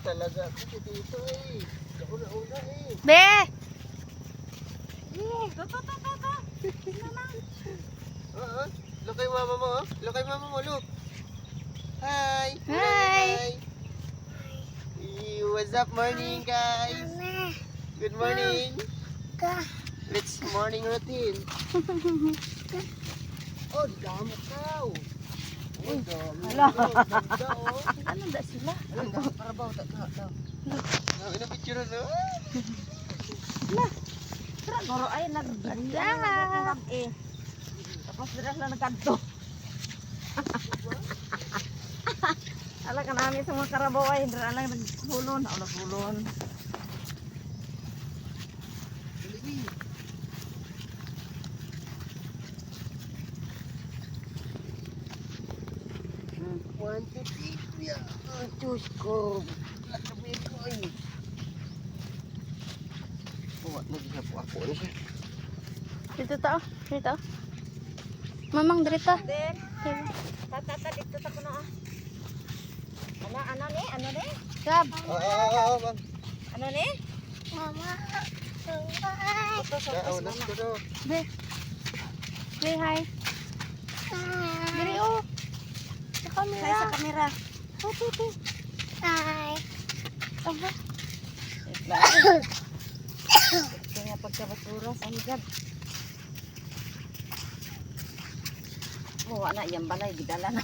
talaga kasi dito eh. Una-una eh. Be! Oo. Look kay mama mo, oh. Look kay mama mo, look. Hi. Hi. What's up, morning, guys? Good morning. Let's morning routine. Oh, damo ka. Oh, damo. Hala. Ganda, oh. Ano da sila? Ano, damo karabaw. Daw. Ina picture na. Tara, goro ay nagdang eh. Tapos dira na nagkanto. Ala ka namin sa mga karabaw ay dira lang naghulon, naghulon. One, two, three. Oh, Diyos ko. Lasabihin ko eh. Oh, nagisa po ako. Ano siya? Dito ta, dito. Mamang dito. Tata dito sa kuno ah. Ano ni? Gab. Oo, ma'am. Ano ni? Naunas ko daw. Be. Say hi. Diri oh. Sa camera. Say sa kamera. Hi. Aba. Kaya pagkabasura sa higab. Muwa na iyang balay gidala na.